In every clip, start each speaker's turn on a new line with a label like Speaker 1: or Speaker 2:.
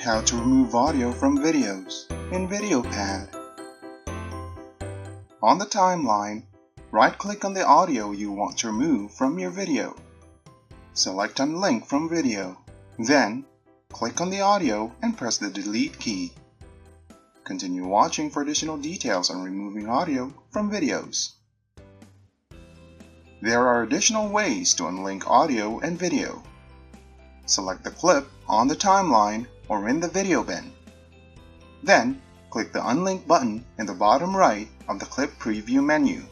Speaker 1: How to remove audio from videos in VideoPad. On the timeline, right-click on the audio you want to remove from your video. Select Unlink from video. Then, click on the audio and press the Delete key. Continue watching for additional details on removing audio from videos. There are additional ways to unlink audio and video. Select the clip on the timeline or in the video bin. Then, click the Unlink button in the bottom right of the clip preview menu.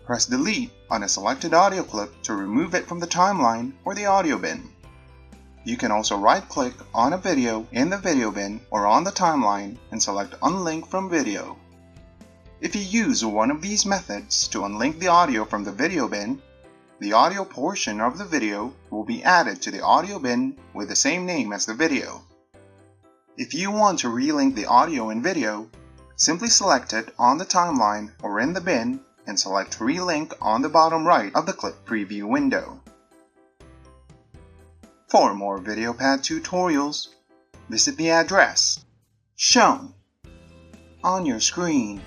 Speaker 1: Press Delete on a selected audio clip to remove it from the timeline or the audio bin. You can also right-click on a video in the video bin or on the timeline and select Unlink from video. If you use one of these methods to unlink the audio from the video bin, the audio portion of the video will be added to the audio bin with the same name as the video. If you want to relink the audio and video, simply select it on the timeline or in the bin and select Relink on the bottom right of the clip preview window. For more VideoPad tutorials, visit the address shown on your screen.